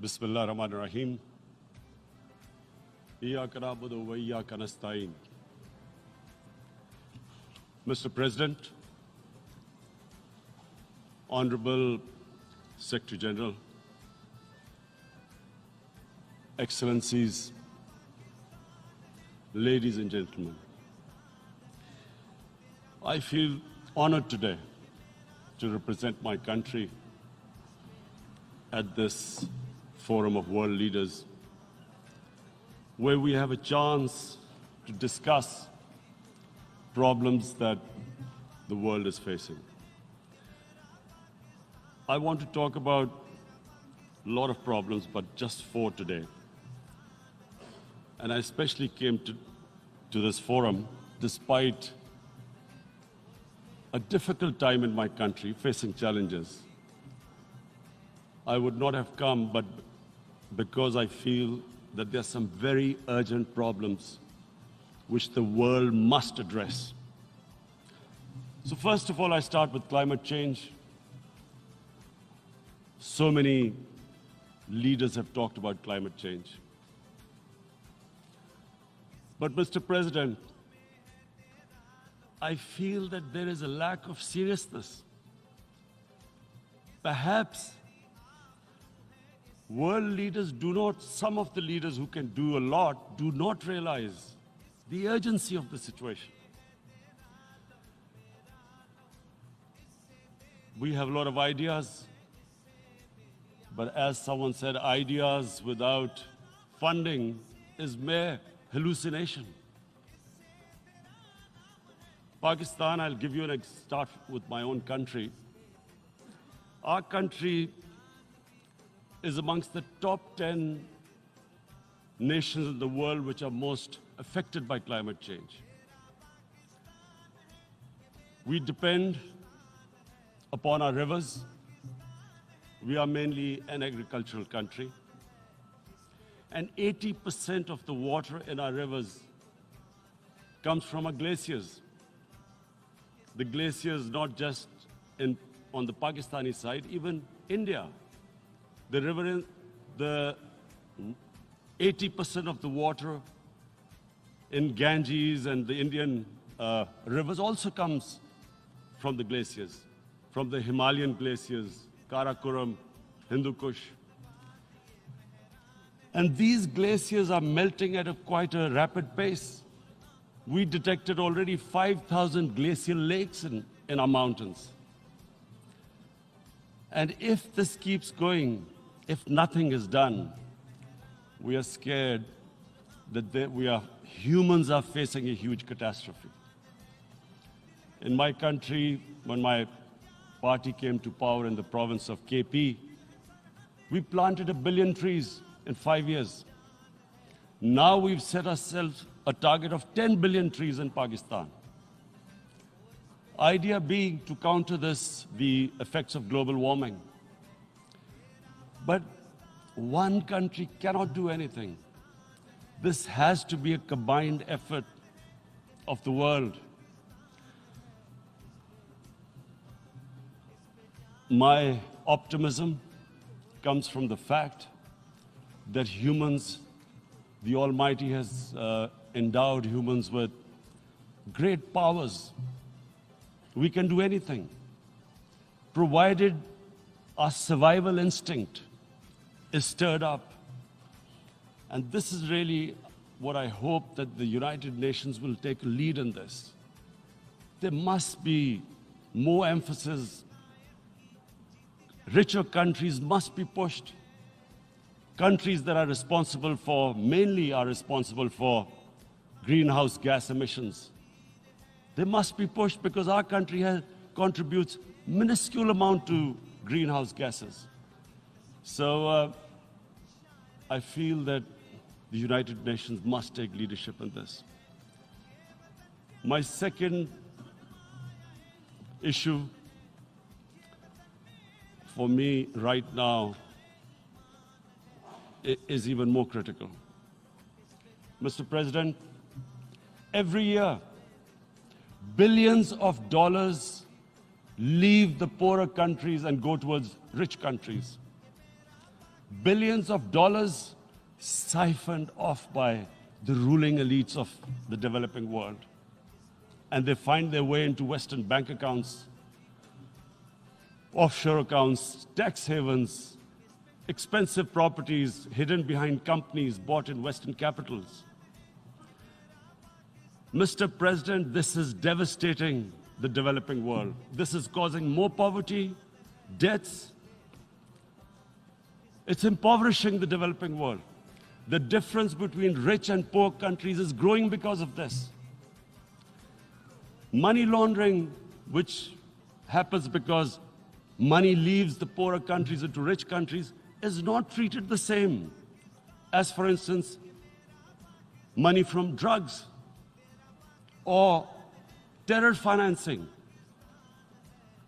بسم الله الرحمن الرحيم. إياك نعبد وإياك نستعين. Mr. President, Honorable Secretary General, Excellencies, ladies and gentlemen, I feel honored today to represent my country at this Forum of World Leaders, where we have a chance to discuss problems that the world is facing. I want to talk about a lot of problems, but just 4 today. And I especially came to this forum despite a difficult time in my country, facing challenges. I would not have come, but because I feel that there are some very urgent problems which the world must address. So first of all, I start with climate change. So many leaders have talked about climate change. But Mr. President, I feel that there is a lack of seriousness. Perhaps world leaders some of the leaders who can do a lot, do not realize the urgency of the situation. We have a lot of ideas, but as someone said, ideas without funding is mere hallucination. Pakistan, I'll give you start with my own country. Our country is amongst the top 10 nations in the world which are most affected by climate change. We depend upon our rivers. We are mainly an agricultural country. And 80% of the water in our rivers comes from our glaciers. The glaciers not just on the Pakistani side, even India. The river, the 80% of the water in Ganges and the Indian rivers also comes from the glaciers, from the Himalayan glaciers, Karakoram, Hindu Kush. And these glaciers are melting at quite a rapid pace. We detected already 5,000 glacial lakes in our mountains. And if this keeps going, if nothing is done, we are scared that humans are facing a huge catastrophe. In my country, when my party came to power in the province of KP, we planted 1 billion trees in 5 years. Now we've set ourselves a target of 10 billion trees in Pakistan. Idea being to counter the effects of global warming. But one country cannot do anything. This has to be a combined effort of the world. My optimism comes from the fact that humans, the Almighty has endowed humans with great powers. We can do anything, provided our survival instinct is stirred up. And this is really what I hope that the United Nations will take a lead in this. There must be more emphasis. Richer countries must be pushed. Countries that are mainly responsible for greenhouse gas emissions. They must be pushed because our country contributes minuscule amount to greenhouse gases. So I feel that the United Nations must take leadership in this. My second issue for me right now is even more critical. Mr. President, every year, billions of dollars leave the poorer countries and go towards rich countries. billions of dollars siphoned off by the ruling elites of the developing world. And they find their way into Western bank accounts, offshore accounts, tax havens, expensive properties hidden behind companies bought in Western capitals. Mr. President, this is devastating the developing world. This is causing more poverty, debts. It's impoverishing the developing world. The difference between rich and poor countries is growing because of this. Money laundering, which happens because money leaves the poorer countries into rich countries, is not treated the same as, for instance, money from drugs or terror financing.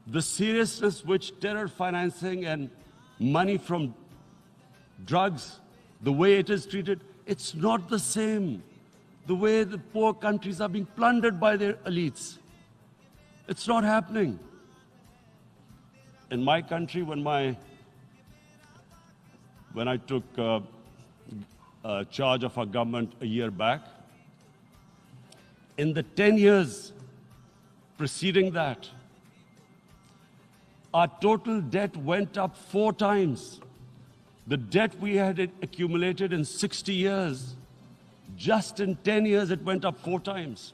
The seriousness which terror financing and money from drugs, the way it is treated, it's not the same. The way the poor countries are being plundered by their elites. It's not happening. In my country, when I took charge of our government a year back, in the 10 years preceding that, our total debt went up 4 times. The debt we had accumulated in 60 years, just in 10 years, it went up 4 times.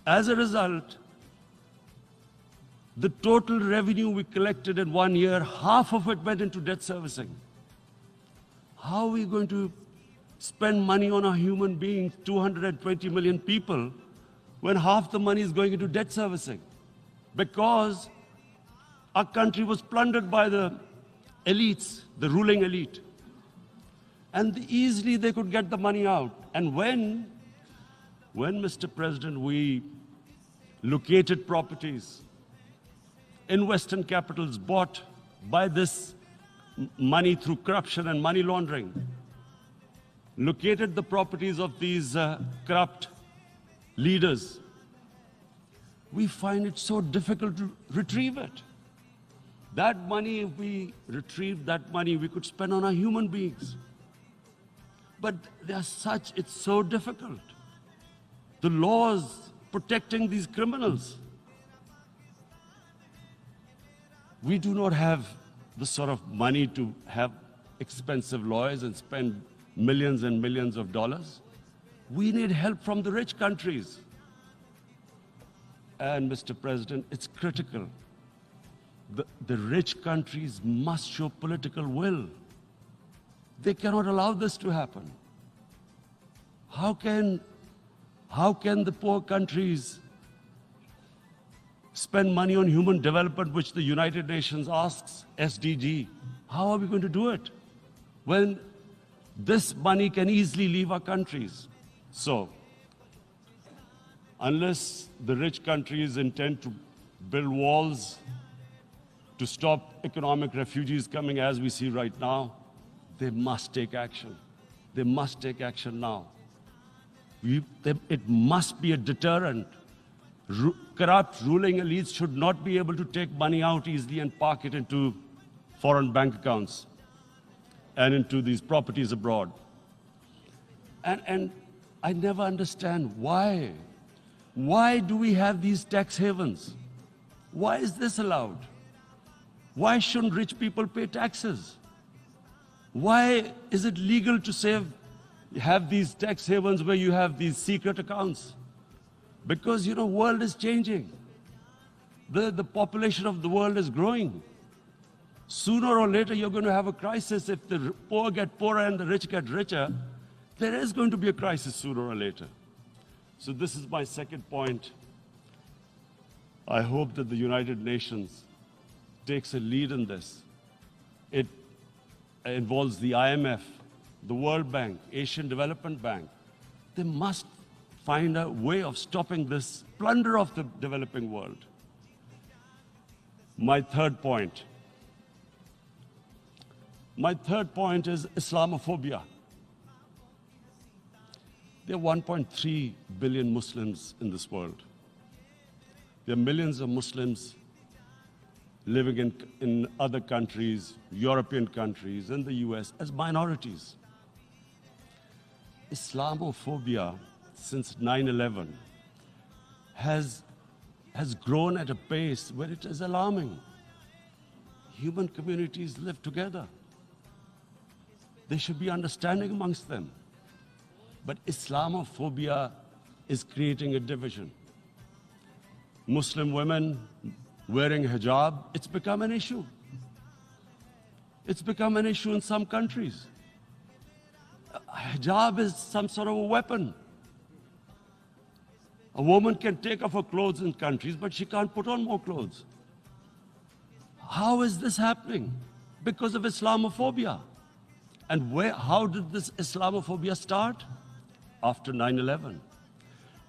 As a result, the total revenue we collected in 1 year, half of it went into debt servicing. How are we going to spend money on a human being, 220 million people, when half the money is going into debt servicing? Because our country was plundered by the elites, the ruling elite. And easily they could get the money out. And when, Mr. President, we located properties in Western capitals bought by this money through corruption and money laundering, located the properties of these corrupt leaders, we find it so difficult to retrieve it. That money, if we retrieved that money, we could spend on our human beings. But it's so difficult. The laws protecting these criminals. We do not have the sort of money to have expensive lawyers and spend millions and millions of dollars. We need help from the rich countries. And Mr. President, it's critical. The rich countries must show political will. They cannot allow this to happen. How can the poor countries spend money on human development, which the United Nations asks, SDG? How are we going to do it when this money can easily leave our countries? So, unless the rich countries intend to build walls to stop economic refugees coming as we see right now, they must take action. They must take action now. It must be a deterrent. Corrupt ruling elites should not be able to take money out easily and park it into foreign bank accounts and into these properties abroad. And I never understand why. Why do we have these tax havens? Why is this allowed? Why shouldn't rich people pay taxes? Why is it legal to have these tax havens where you have these secret accounts? Because, the world is changing. The population of the world is growing. Sooner or later, you're going to have a crisis. If the poor get poorer and the rich get richer, there is going to be a crisis sooner or later. So this is my second point. I hope that the United Nations takes a lead in this. It involves the IMF, the World Bank, Asian Development Bank. They must find a way of stopping this plunder of the developing world. My third point is Islamophobia. There are 1.3 billion Muslims in this world. There are millions of Muslims living in other countries, European countries, in the US, as minorities. Islamophobia since 9/11 has grown at a pace where it is alarming. Human communities live together. There should be understanding amongst them. But Islamophobia is creating a division. Muslim women wearing hijab, it's become an issue. It's become an issue in some countries. Hijab is some sort of a weapon. A woman can take off her clothes in countries, but she can't put on more clothes. How is this happening? Because of Islamophobia. And how did this Islamophobia start? After 9/11.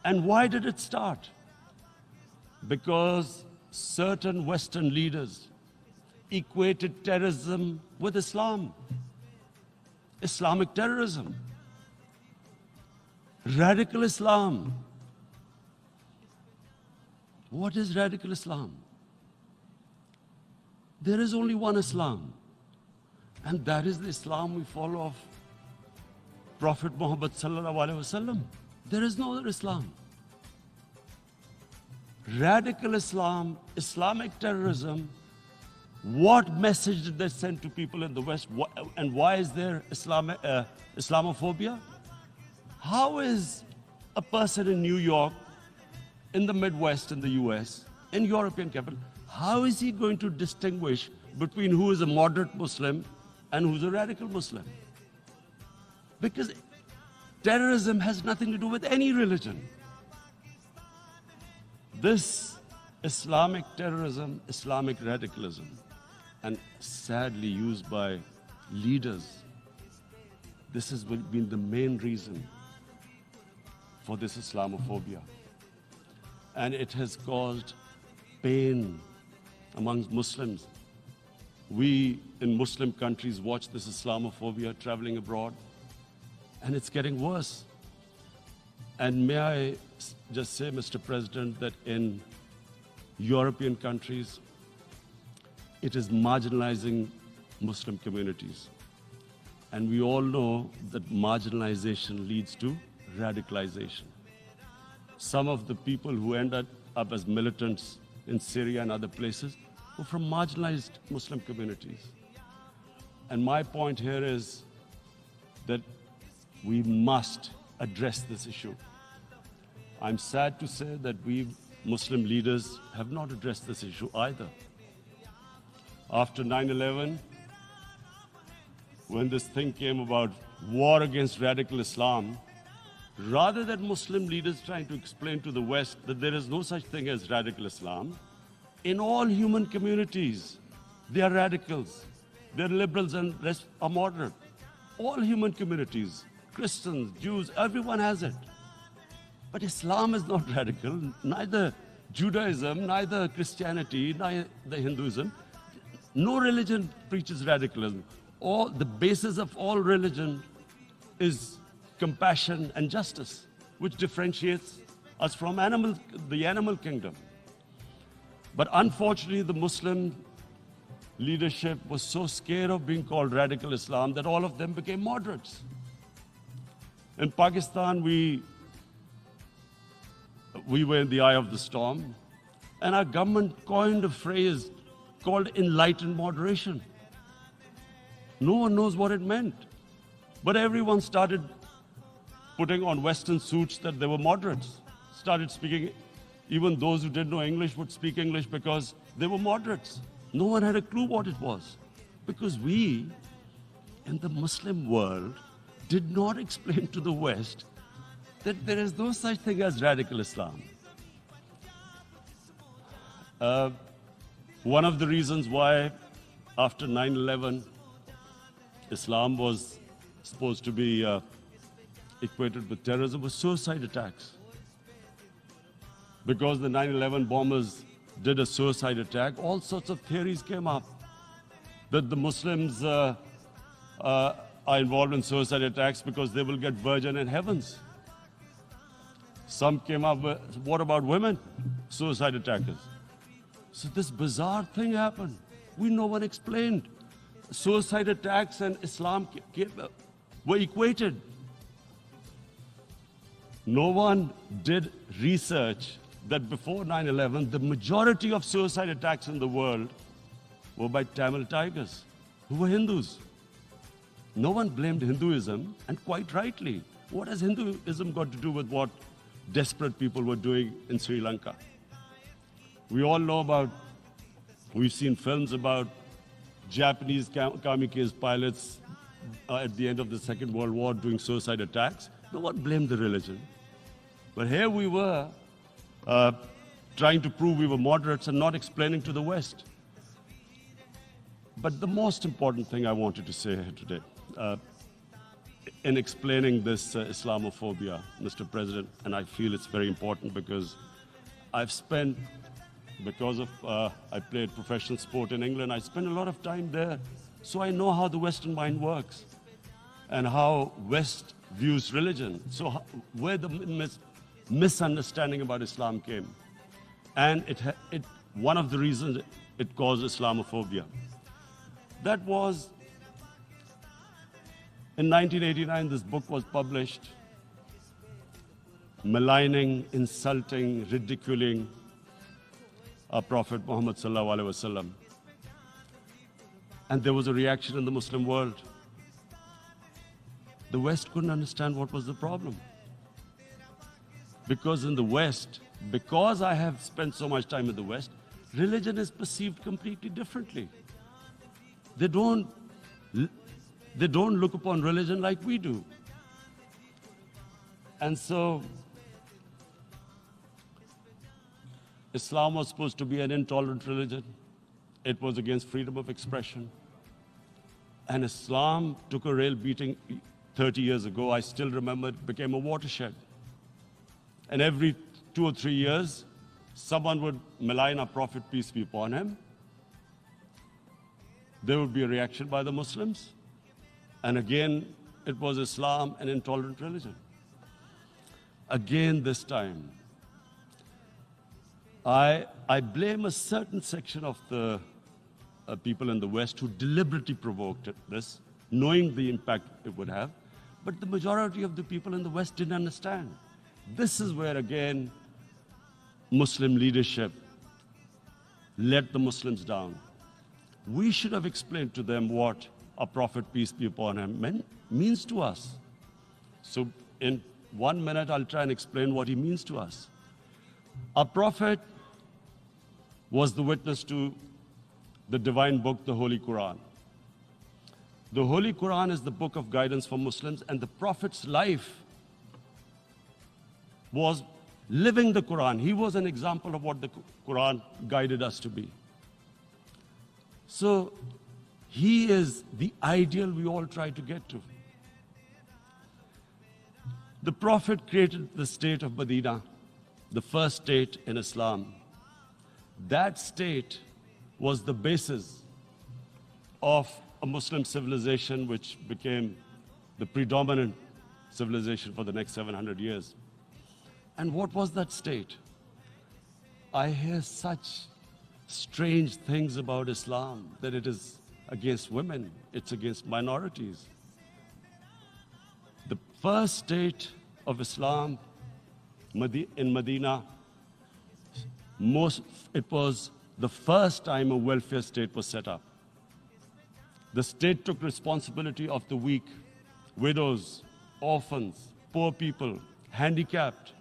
And why did it start? Because certain Western leaders equated terrorism with Islam. Islamic terrorism. Radical Islam. What is radical Islam? There is only one Islam, and that is the Islam we follow of Prophet Muhammad sallallahu alaihi wasallam. There is no other Islam. Radical Islam, Islamic terrorism, what message did they send to people in the West? And why is there Islamophobia? How is a person in New York, in the Midwest, in the US, in European capital, how is he going to distinguish between who is a moderate Muslim and who's a radical Muslim? Because terrorism has nothing to do with any religion. This Islamic terrorism, Islamic radicalism, and sadly used by leaders, this has been the main reason for this Islamophobia. And it has caused pain amongst Muslims. We in Muslim countries watch this Islamophobia traveling abroad, and it's getting worse. And may I just say, Mr. President, that in European countries, it is marginalizing Muslim communities. And we all know that marginalization leads to radicalization. Some of the people who ended up as militants in Syria and other places were from marginalized Muslim communities. And my point here is that we must address this issue. I'm sad to say that we Muslim leaders have not addressed this issue either. After 9/11, when this thing came about war against radical Islam, rather than Muslim leaders trying to explain to the West that there is no such thing as radical Islam, in all human communities, they are radicals, they're liberals and rest are moderate. All human communities, Christians, Jews, everyone has it. But Islam is not radical, neither Judaism, neither Christianity, neither Hinduism. No religion preaches radicalism. The basis of all religion is compassion and justice, which differentiates us from the animal kingdom. But unfortunately, the Muslim leadership was so scared of being called radical Islam that all of them became moderates. In Pakistan, we were in the eye of the storm, and our government coined a phrase called enlightened moderation. No one knows what it meant, but everyone started putting on Western suits that they were moderates, started speaking. Even those who didn't know English would speak English because they were moderates. No one had a clue what it was, because we, in the Muslim world, did not explain to the West that there is no such thing as radical Islam. One of the reasons why, after 9/11, Islam was supposed to be equated with terrorism was suicide attacks. Because the 9/11 bombers did a suicide attack, all sorts of theories came up that the Muslims are involved in suicide attacks because they will get virgin in heavens. Some came up with, what about women suicide attackers? So this bizarre thing happened. No one explained. Suicide attacks and Islam were equated. No one did research that before 9/11, the majority of suicide attacks in the world were by Tamil tigers, who were Hindus. No one blamed Hinduism, and quite rightly. What has Hinduism got to do with what desperate people were doing in Sri Lanka? We all know about, we've seen films about Japanese kamikaze pilots at the end of the Second World War doing suicide attacks. No one blamed the religion. But here we were trying to prove we were moderates and not explaining to the West. But the most important thing I wanted to say here today, in explaining this Islamophobia, Mr. President, and I feel it's very important because I've spent, because of I played professional sport in England, I spent a lot of time there, so I know how the Western mind works and how West views religion. So where the misunderstanding about Islam came, and one of the reasons it caused Islamophobia. That was, in 1989, this book was published, maligning, insulting, ridiculing our Prophet Muhammad sallallahu alaihi wasallam. And there was a reaction in the Muslim world. The West couldn't understand what was the problem. Because in the West, because I have spent so much time in the West, religion is perceived completely differently. They don't look upon religion like we do. And so Islam was supposed to be an intolerant religion. It was against freedom of expression. And Islam took a real beating 30 years ago. I still remember it became a watershed. And every 2 or 3 years, someone would malign our Prophet, peace be upon him. There would be a reaction by the Muslims. And again, it was Islam, an intolerant religion. Again, this time, I blame a certain section of the people in the West who deliberately provoked this, knowing the impact it would have. But the majority of the people in the West didn't understand. This is where, again, Muslim leadership let the Muslims down. We should have explained to them what our Prophet, peace be upon him, means to us. So in 1 minute, I'll try and explain what he means to us. Our Prophet was the witness to the divine book, the Holy Quran. The Holy Quran is the book of guidance for Muslims, and the Prophet's life was living the Quran. He was an example of what the Quran guided us to be. So he is the ideal we all try to get to. The Prophet created the state of Medina, the first state in Islam. That state was the basis of a Muslim civilization which became the predominant civilization for the next 700 years. And what was that state? I hear such strange things about Islam, that it is against women, it's against minorities. The first state of Islam in Medina, it was the first time a welfare state was set up. The state took responsibility of the weak, widows, orphans, poor people, handicapped.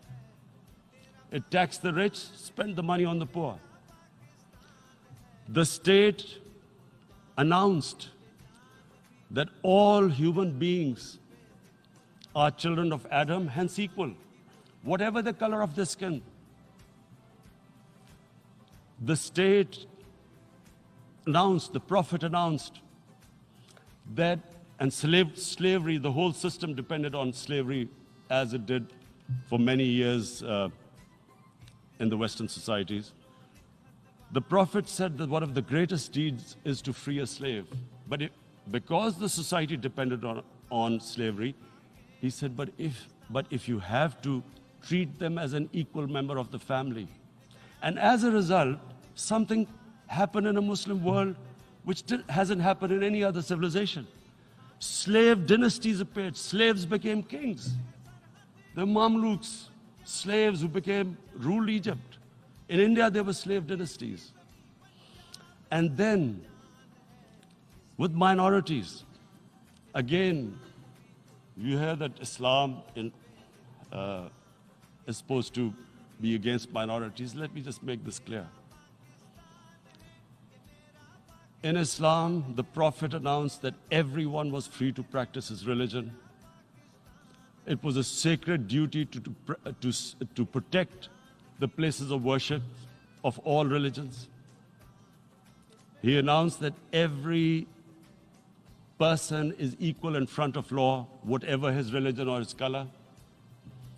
It taxed the rich, spent the money on the poor. The state announced that all human beings are children of Adam, hence equal, whatever the color of their skin. The state announced, the Prophet announced that, and slavery, the whole system depended on slavery as it did for many years in the Western societies. The Prophet said that one of the greatest deeds is to free a slave. But because the society depended on slavery, he said, but if you have to treat them as an equal member of the family. And as a result, something happened in a Muslim world which hasn't happened in any other civilization. Slave dynasties appeared. Slaves became kings. The Mamluks, slaves who ruled Egypt. In India, there were slave dynasties. And then, with minorities, again, you hear that Islam is supposed to be against minorities. Let me just make this clear. In Islam, the Prophet announced that everyone was free to practice his religion. It was a sacred duty to protect the places of worship of all religions. He announced that every person is equal in front of law, whatever his religion or his color.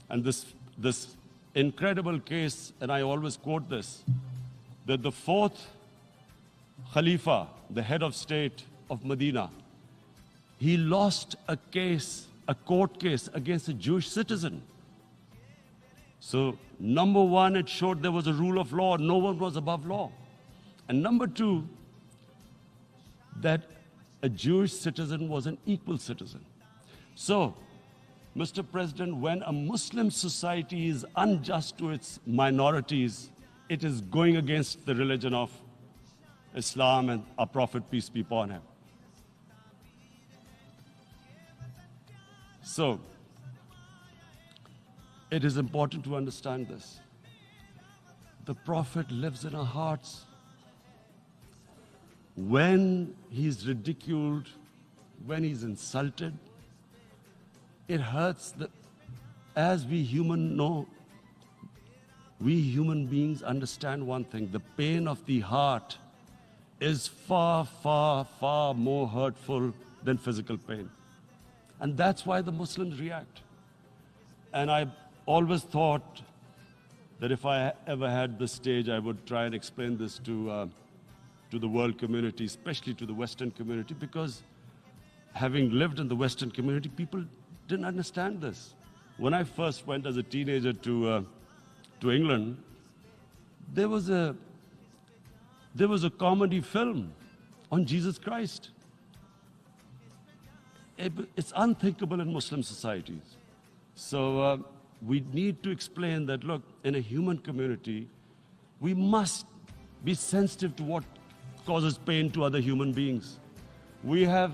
And this incredible case, and I always quote this, that the fourth Khalifa, the head of state of Medina, he lost a court case against a Jewish citizen. So, number one, it showed there was a rule of law, no one was above law. And number two, that a Jewish citizen was an equal citizen. So, Mr. President, when a Muslim society is unjust to its minorities, it is going against the religion of Islam and our Prophet, peace be upon him. So, it is important to understand this. The Prophet lives in our hearts. When he's ridiculed, when he's insulted, it hurts. As we human beings understand one thing, the pain of the heart is far, far, far more hurtful than physical pain. And that's why the Muslims react. And I always thought that if I ever had this stage, I would try and explain this to the world community, especially to the Western community, because having lived in the Western community, people didn't understand this. When I first went as a teenager to England, there was a comedy film on Jesus Christ. It's unthinkable in Muslim societies. So we need to explain that, look, in a human community, we must be sensitive to what causes pain to other human beings. We have,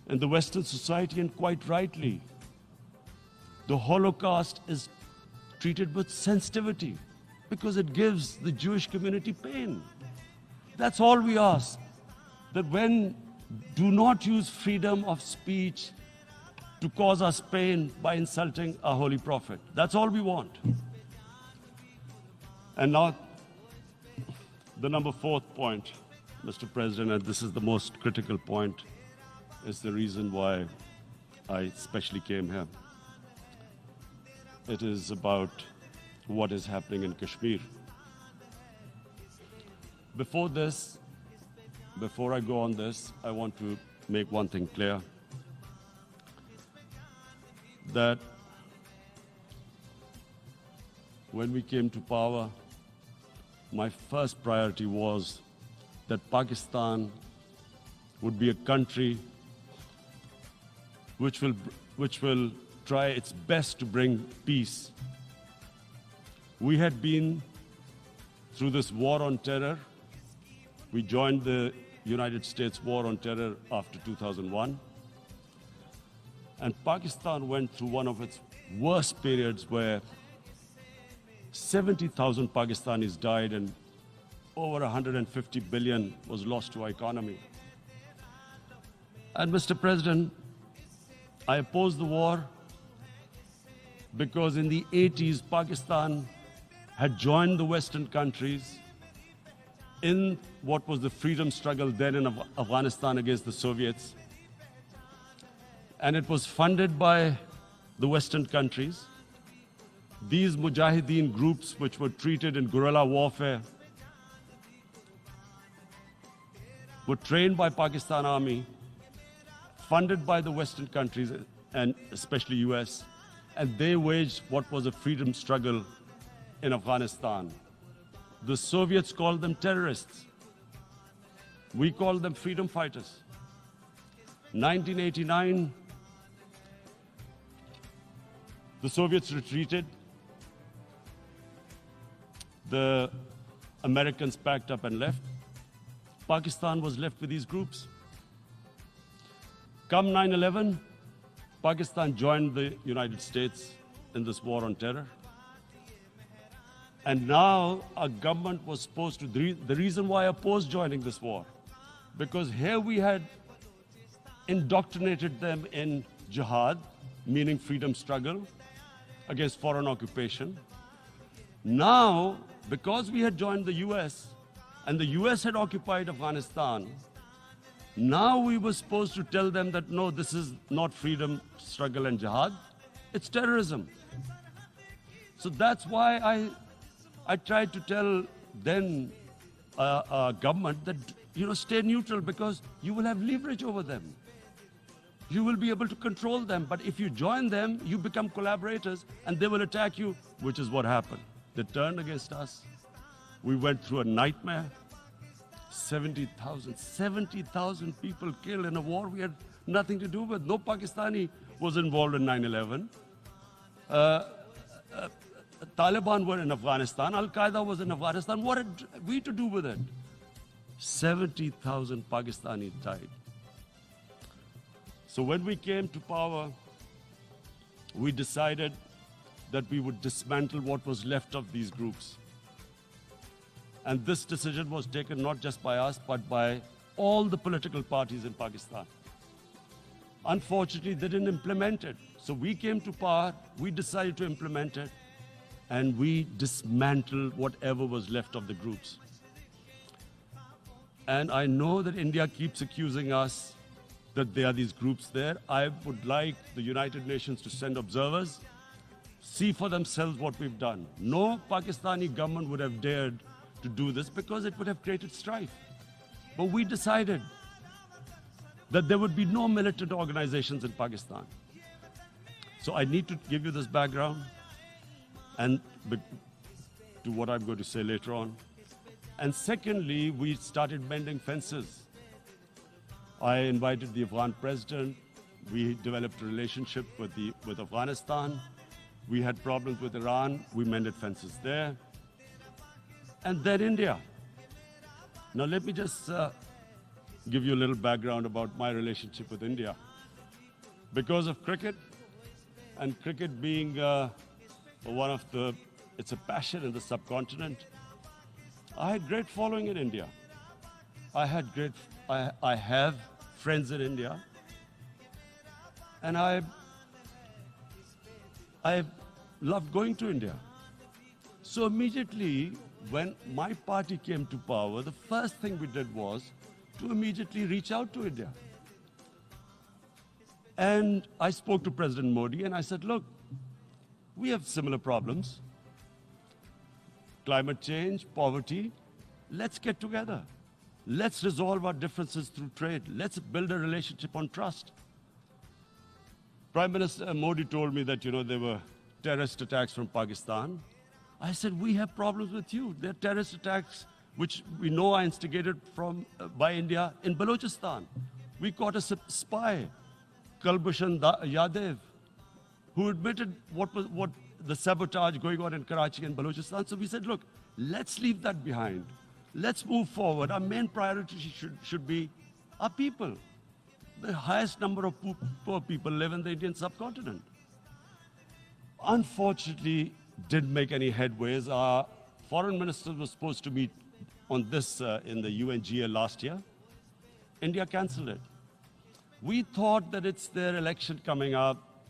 in the Western society, and quite rightly, the Holocaust is treated with sensitivity because it gives the Jewish community pain. That's all we ask. That do not use freedom of speech to cause us pain by insulting our Holy Prophet. That's all we want. And now, the number fourth point, Mr. President, and this is the most critical point, is the reason why I especially came here. It is about what is happening in Kashmir. Before I go on this, I want to make one thing clear. That when we came to power, my first priority was that Pakistan would be a country which will try its best to bring peace. We had been through this war on terror. We joined the United States war on terror after 2001. And Pakistan went through one of its worst periods where 70,000 Pakistanis died and over 150 billion was lost to our economy. And Mr. President, I opposed the war because in the 80s, Pakistan had joined the Western countries in what was the freedom struggle then in Afghanistan against the Soviets. And it was funded by the Western countries. These Mujahideen groups, which were treated in guerrilla warfare, were trained by Pakistan Army, funded by the Western countries, and especially US, and they waged what was a freedom struggle in Afghanistan. The Soviets called them terrorists. We called them freedom fighters. 1989, the Soviets retreated. The Americans packed up and left. Pakistan was left with these groups. Come 9/11, Pakistan joined the United States in this war on terror. And now our government was supposed to, the reason why I opposed joining this war, because here we had indoctrinated them in jihad, meaning freedom struggle against foreign occupation. Now, because we had joined the US and the US had occupied Afghanistan, now we were supposed to tell them that no, this is not freedom struggle and jihad, it's terrorism. So that's why I tried to tell then government that, stay neutral, because you will have leverage over them. You will be able to control them. But if you join them, you become collaborators and they will attack you, which is what happened. They turned against us. We went through a nightmare. 70,000 people killed in a war we had nothing to do with. No Pakistani was involved in 9/11. Taliban were in Afghanistan. Al-Qaeda was in Afghanistan. What had we to do with it? 70,000 Pakistanis died. So when we came to power, we decided that we would dismantle what was left of these groups. And this decision was taken not just by us, but by all the political parties in Pakistan. Unfortunately, they didn't implement it. So we came to power, we decided to implement it, and we dismantled whatever was left of the groups. And I know that India keeps accusing us that there are these groups there. I would like the United Nations to send observers, see for themselves what we've done. No Pakistani government would have dared to do this because it would have created strife. But we decided that there would be no militant organizations in Pakistan. So I need to give you this background and to what I'm going to say later on. And secondly, we started mending fences. I invited the Afghan president. We developed a relationship with Afghanistan. We had problems with Iran. We mended fences there. And then India. Now let me just give you a little background about my relationship with India. Because of cricket, and cricket being it's a passion in the subcontinent, I had great following in India. I have friends in India. And I loved going to India. So immediately, when my party came to power, the first thing we did was to immediately reach out to India. And I spoke to President Modi and I said, look, we have similar problems. Climate change, poverty. Let's get together. Let's resolve our differences through trade. Let's build a relationship on trust. Prime Minister Modi told me that, there were terrorist attacks from Pakistan. I said, we have problems with you. There are terrorist attacks which we know are instigated by India in Balochistan. We caught a spy, Kulbhushan Yadav, who admitted what the sabotage going on in Karachi and Balochistan. So we said, look, let's leave that behind. Let's move forward. Our main priority should be our people. The highest number of poor people live in the Indian subcontinent. Unfortunately, didn't make any headways. Our foreign ministers were supposed to meet on this in the UNGA last year. India cancelled it. We thought that it's their election coming up.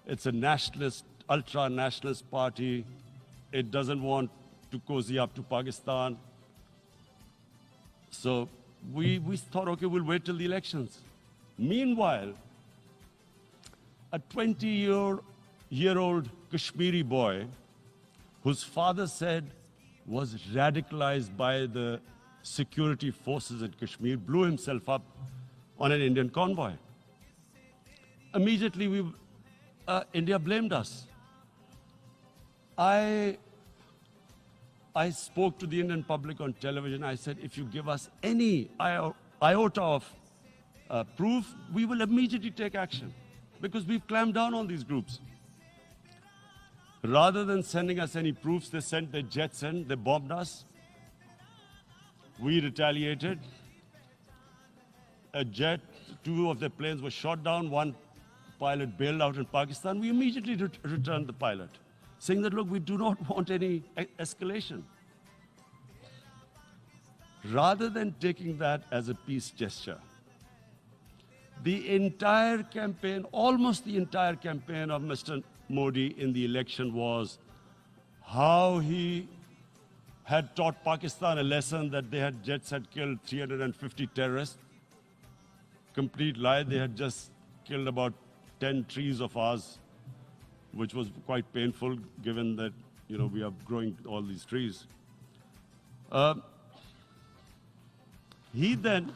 It's a nationalist, ultra-nationalist party. It doesn't want to cozy up to Pakistan. So we thought, okay, we'll wait till the elections. Meanwhile, a 20-year-old Kashmiri boy, whose father said was radicalized by the security forces in Kashmir, blew himself up on an Indian convoy. Immediately, India blamed us. I I spoke to the Indian public on television. I said, if you give us any iota of proof, we will immediately take action because we've clamped down on these groups. Rather than sending us any proofs, they sent their jets in, they bombed us. We retaliated. A jet, 2 of their planes were shot down, 1 pilot bailed out in Pakistan. We immediately returned the pilot, saying that, look, we do not want any escalation. Rather than taking that as a peace gesture, the entire campaign, almost the entire campaign of Mr. Modi in the election was how he had taught Pakistan a lesson that jets had killed 350 terrorists. Complete lie. They had just killed about 10 trees of ours, which was quite painful given that, we are growing all these trees. He then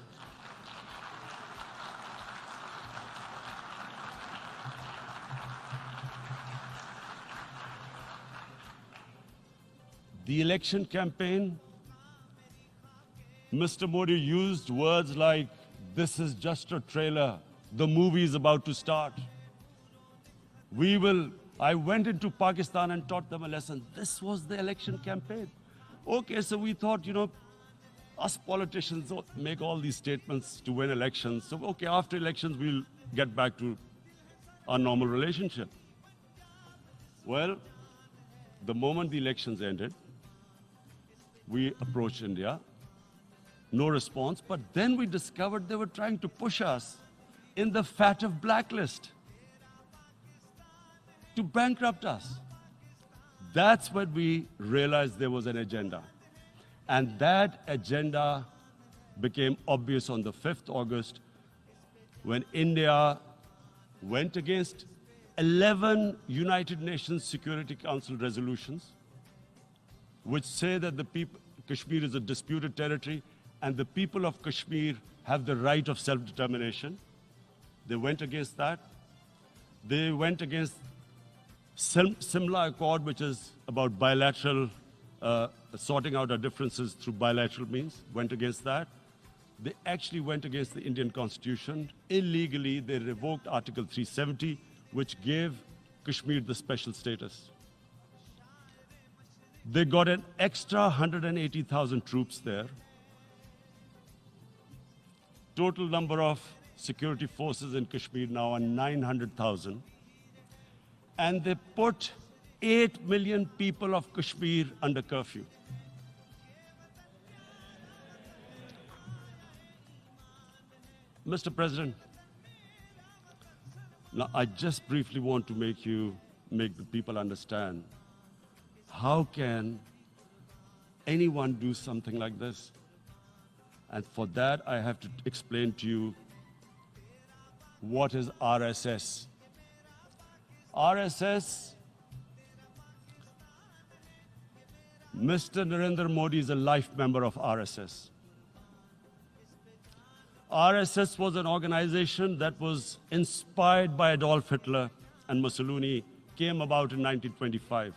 the election campaign, Mr. Modi used words like, this is just a trailer, the movie is about to start. I went into Pakistan and taught them a lesson. This was the election campaign. Okay, so we thought, us politicians make all these statements to win elections. So, okay, after elections, we'll get back to our normal relationship. Well, the moment the elections ended, we approached India. No response, but then we discovered they were trying to push us in the fat of blacklist to bankrupt us. That's when we realized there was an agenda. And that agenda became obvious on the 5th August when India went against 11 United Nations Security Council resolutions which say that Kashmir is a disputed territory and the people of Kashmir have the right of self-determination. They went against that. They went against Simla Accord, which is about bilateral, sorting out our differences through bilateral means, went against that. They actually went against the Indian Constitution. Illegally, they revoked Article 370, which gave Kashmir the special status. They got an extra 180,000 troops there. Total number of security forces in Kashmir now are 900,000. And they put 8 million people of Kashmir under curfew. Mr. President, now I just briefly want to make the people understand how can anyone do something like this? And for that, I have to explain to you what is RSS. RSS, Mr. Narendra Modi is a life member of RSS. RSS was an organization that was inspired by Adolf Hitler and Mussolini, came about in 1925.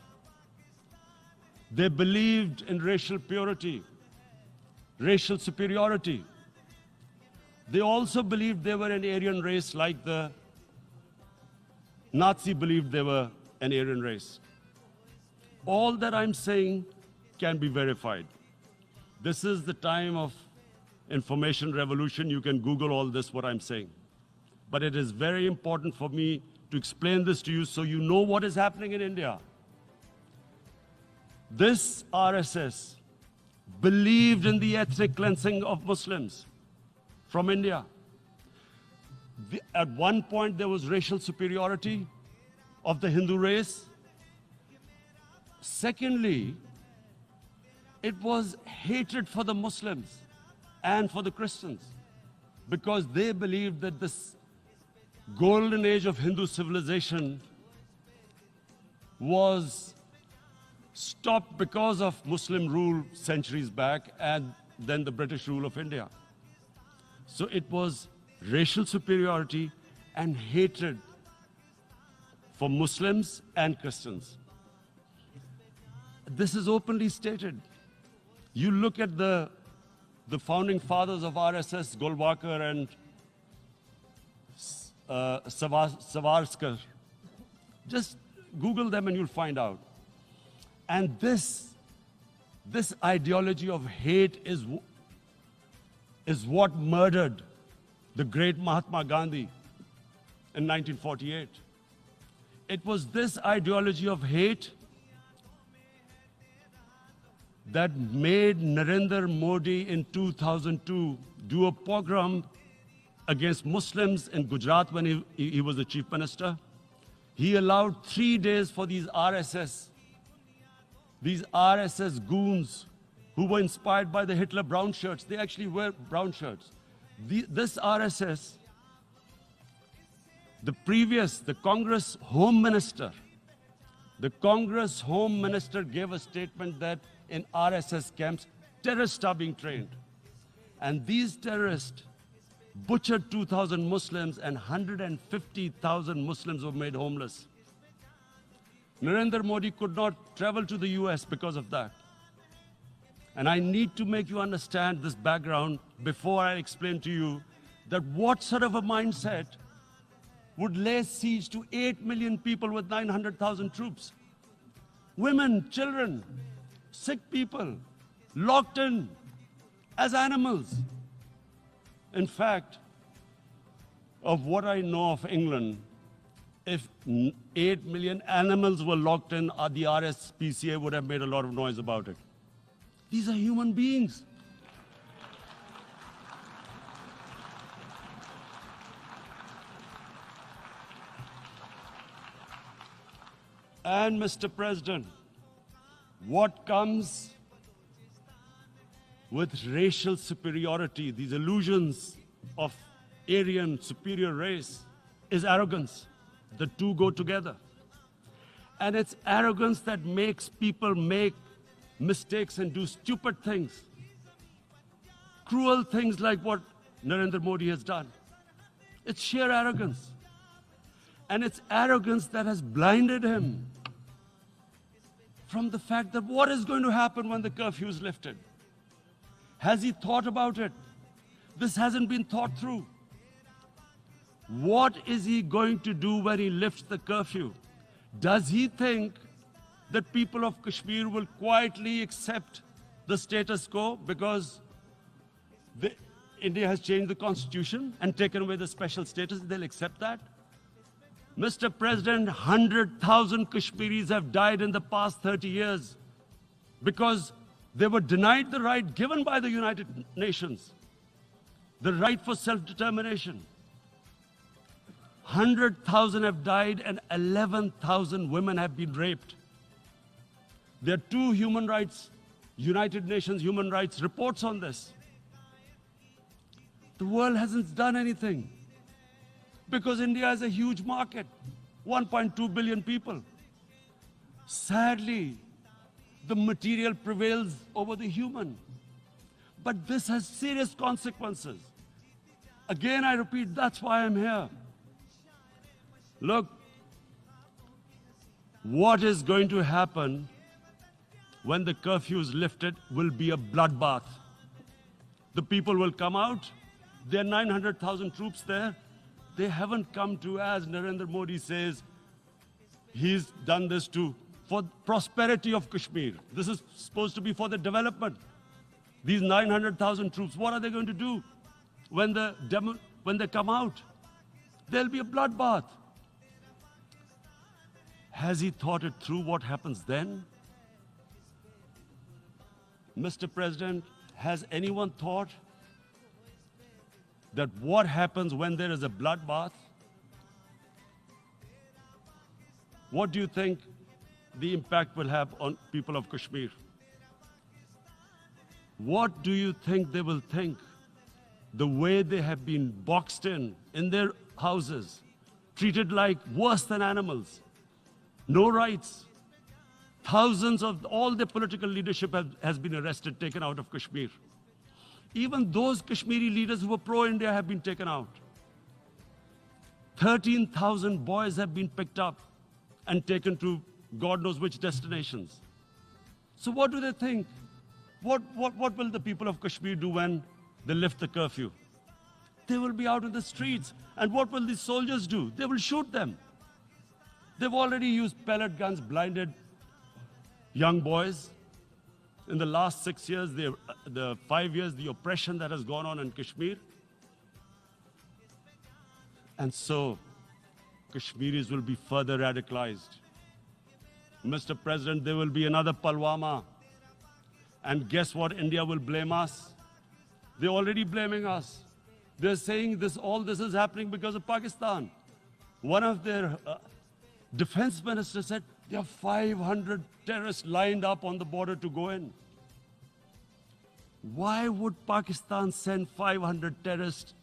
They believed in racial purity, racial superiority. They also believed they were an Aryan race like the Nazi believed they were an Aryan race. All that I'm saying can be verified. This is the time of information revolution. You can Google all this, what I'm saying. But it is very important for me to explain this to you so you know what is happening in India. This RSS believed in the ethnic cleansing of Muslims from India. At one point, there was racial superiority of the Hindu race. Secondly, it was hatred for the Muslims and for the Christians because they believed that this golden age of Hindu civilization was stopped because of Muslim rule centuries back and then the British rule of India. So it was racial superiority and hatred for Muslims and Christians. This is openly stated You look at the founding fathers of RSS, Golwalkar and Savarkar. Just Google them and you'll find out. And this ideology of hate is what murdered the great Mahatma Gandhi in 1948. It was this ideology of hate that made Narendra Modi in 2002 do a pogrom against Muslims in Gujarat when he was the chief minister. He allowed 3 days for these RSS goons who were inspired by the Hitler brown shirts. They actually wear brown shirts. This RSS, the Congress Home Minister gave a statement that in RSS camps, terrorists are being trained. And these terrorists butchered 2,000 Muslims and 150,000 Muslims were made homeless. Narendra Modi could not travel to the US because of that. And I need to make you understand this background before I explain to you that what sort of a mindset would lay siege to 8 million people with 900,000 troops. Women, children, sick people, locked in as animals. In fact, of what I know of England, if 8 million animals were locked in, the RSPCA would have made a lot of noise about it. These are human beings. And Mr. President, what comes with racial superiority, these illusions of Aryan superior race, is arrogance. The two go together. And it's arrogance that makes people make mistakes and do stupid things. Cruel things like what Narendra Modi has done. It's sheer arrogance. And it's arrogance that has blinded him from the fact that what is going to happen when the curfew is lifted. Has he thought about it? This hasn't been thought through. What is he going to do when he lifts the curfew? Does he think that people of Kashmir will quietly accept the status quo because India has changed the constitution and taken away the special status? They'll accept that? Mr. President, 100,000 Kashmiris have died in the past 30 years because they were denied the right given by the United Nations, the right for self-determination. 100,000 have died and 11,000 women have been raped. There are 2 human rights, United Nations human rights reports on this. The world hasn't done anything because India is a huge market, 1.2 billion people. Sadly, the material prevails over the human. But this has serious consequences. Again, I repeat, that's why I'm here. Look, what is going to happen when the curfew is lifted will be a bloodbath. The people will come out. There are 900,000 troops there. They haven't come to, as Narendra Modi says, he's done this for prosperity of Kashmir. This is supposed to be for the development. These 900,000 troops, what are they going to do when they come out? There'll be a bloodbath. Has he thought it through what happens then? Mr. President, has anyone thought that what happens when there is a bloodbath? What do you think the impact will have on people of Kashmir? What do you think they will think? The way they have been boxed in their houses, treated like worse than animals, no rights. Thousands of all the political leadership has been arrested, taken out of Kashmir. Even those Kashmiri leaders who were pro-India have been taken out. 13,000 boys have been picked up and taken to God knows which destinations. So what do they think? What will the people of Kashmir do when they lift the curfew? They will be out in the streets. And what will these soldiers do? They will shoot them. They've already used pellet guns, blinded young boys. In the last 6 years, the 5 years, the oppression that has gone on in Kashmir. And so, Kashmiris will be further radicalized. Mr. President, there will be another Pulwama. And guess what? India will blame us. They're already blaming us. They're saying all this is happening because of Pakistan. One of their defense ministers said there are 500 terrorists lined up on the border to go in. Why would Pakistan send 500 terrorists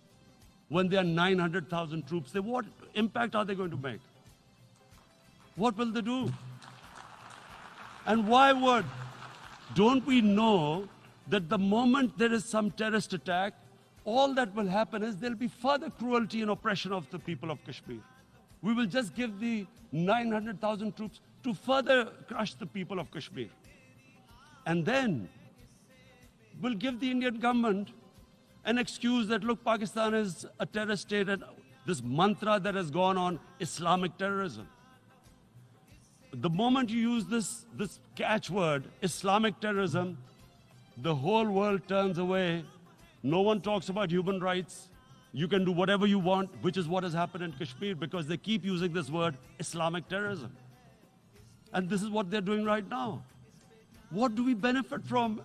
when there are 900,000 troops? What impact are they going to make? What will they do? And why would? Don't we know that the moment there is some terrorist attack, all that will happen is there'll be further cruelty and oppression of the people of Kashmir. We will just give the 900,000 troops to further crush the people of Kashmir. And then we'll give the Indian government an excuse that, look, Pakistan is a terrorist state, and this mantra that has gone on, Islamic terrorism. The moment you use this catchword, Islamic terrorism, the whole world turns away. No one talks about human rights. You can do whatever you want, which is what has happened in Kashmir, because they keep using this word, Islamic terrorism. And this is what they're doing right now. What do we benefit from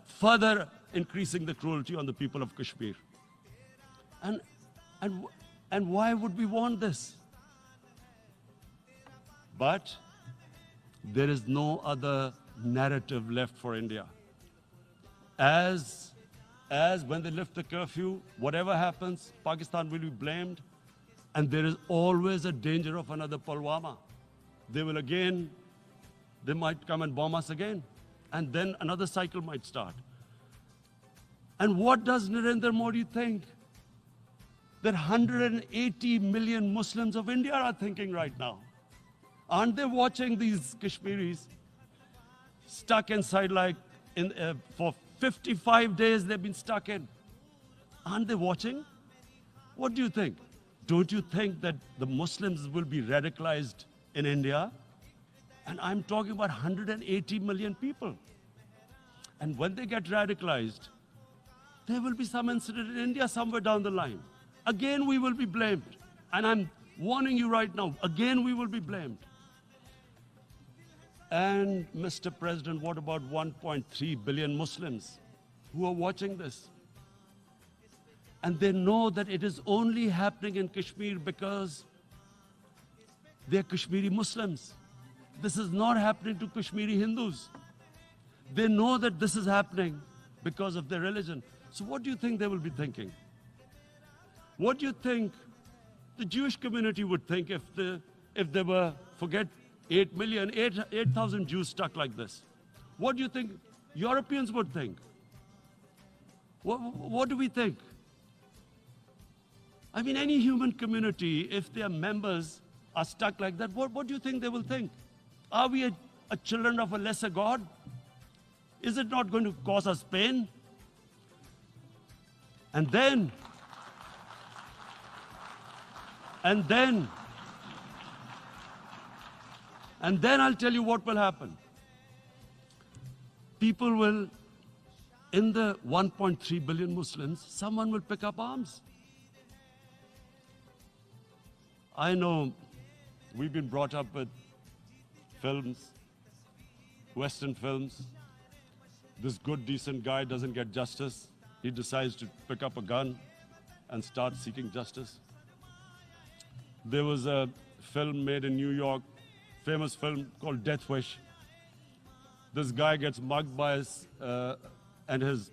further increasing the cruelty on the people of Kashmir? And why would we want this? But there is no other narrative left for India. As when they lift the curfew, whatever happens, Pakistan will be blamed, and there is always a danger of another Pulwama. They might come and bomb us again, and then another cycle might start. And what does Narendra Modi think? That 180 million Muslims of India are thinking right now. Aren't they watching these Kashmiris stuck inside for 55 days they've been stuck in? Aren't they watching? What do you think? Don't you think that the Muslims will be radicalized in India? And I'm talking about 180 million people. And when they get radicalized, there will be some incident in India somewhere down the line. Again, we will be blamed. And I'm warning you right now, again, we will be blamed. And Mr. President, what about 1.3 billion Muslims who are watching this? And they know that it is only happening in Kashmir because they're Kashmiri Muslims. This is not happening to Kashmiri Hindus. They know that this is happening because of their religion. So what do you think they will be thinking? What do you think the Jewish community would think if they were, forget 8,000 Jews stuck like this? What do you think Europeans would think? What do we think? I mean, any human community, if their members are stuck like that, what do you think they will think? Are we a children of a lesser God? Is it not going to cause us pain? And then I'll tell you what will happen. People will, in the 1.3 billion Muslims, someone will pick up arms. I know we've been brought up with films, Western films. This good, decent guy doesn't get justice. He decides to pick up a gun and start seeking justice. There was a film made in New York, famous film called Death Wish. This guy gets mugged by and his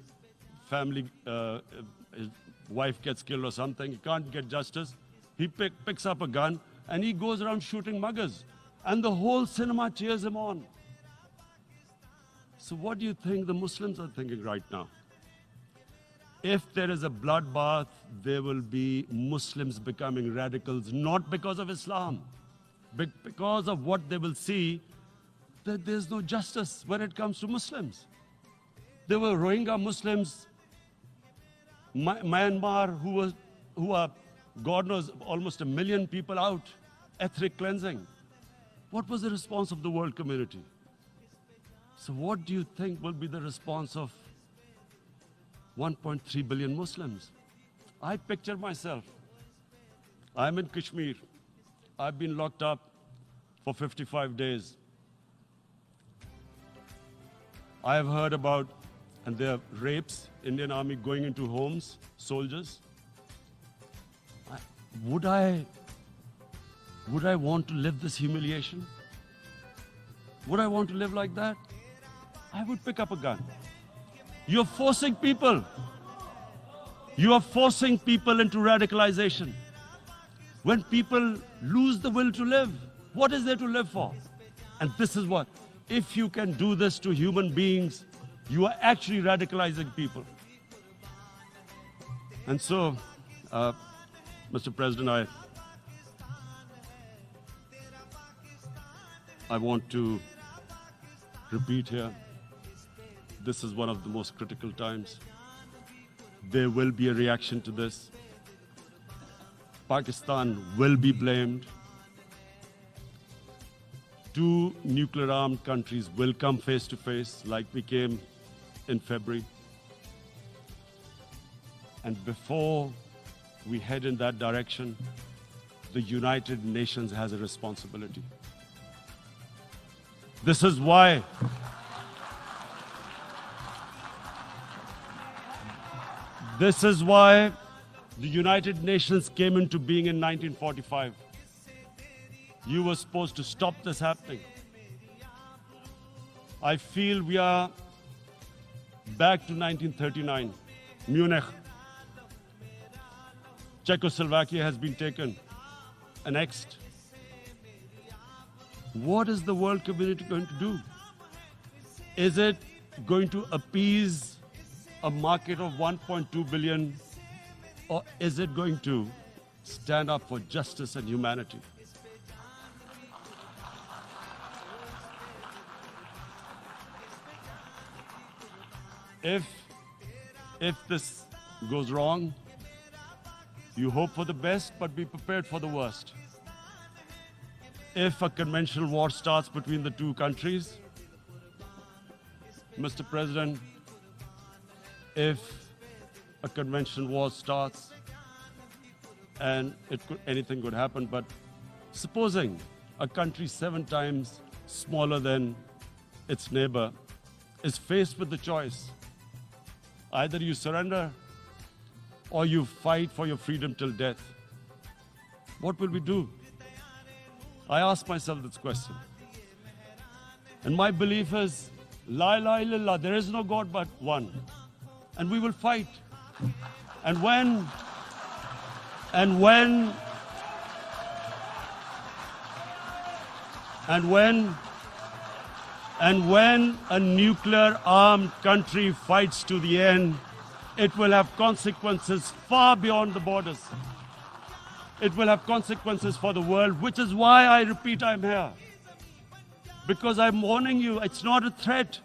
family, his wife gets killed or something. He can't get justice. He picks up a gun and he goes around shooting muggers. And the whole cinema cheers him on. So what do you think the Muslims are thinking right now? If there is a bloodbath, there will be Muslims becoming radicals, not because of Islam, but because of what they will see that there's no justice when it comes to Muslims. There were Rohingya Muslims, Myanmar, who are, God knows, almost 1 million people out, ethnic cleansing. What was the response of the world community? So what do you think will be the response of 1.3 billion Muslims? I picture myself. I'm in Kashmir. I've been locked up for 55 days. I have heard about, and there are rapes, Indian Army going into homes, soldiers. Would I want to live this humiliation? Would I want to live like that? I would pick up a gun. You're forcing people. You are forcing people into radicalization. When people lose the will to live, what is there to live for? And this is what, if you can do this to human beings, you are actually radicalizing people. And so, Mr. President, I want to repeat here, this is one of the most critical times. There will be a reaction to this. Pakistan will be blamed. 2 nuclear-armed countries will come face to face like we came in February. And before we head in that direction, the United Nations has a responsibility. This is why the United Nations came into being in 1945. You were supposed to stop this happening. I feel we are back to 1939, Munich. Czechoslovakia has been taken, annexed. What is the world community going to do? Is it going to appease a market of 1.2 billion, or is it going to stand up for justice and humanity? If this goes wrong, you hope for the best, but be prepared for the worst. If a conventional war starts between the 2 countries, Mr. President, if a conventional war starts, and anything could happen, but supposing a country 7 times smaller than its neighbor is faced with the choice, either you surrender or you fight for your freedom till death, what will we do? I ask myself this question. And my belief is, La ilaha illallah, there is no God but one. And we will fight. And when a nuclear-armed country fights to the end, it will have consequences far beyond the borders. It will have consequences for the world, which is why I repeat I'm here. Because I'm warning you, it's not a threat.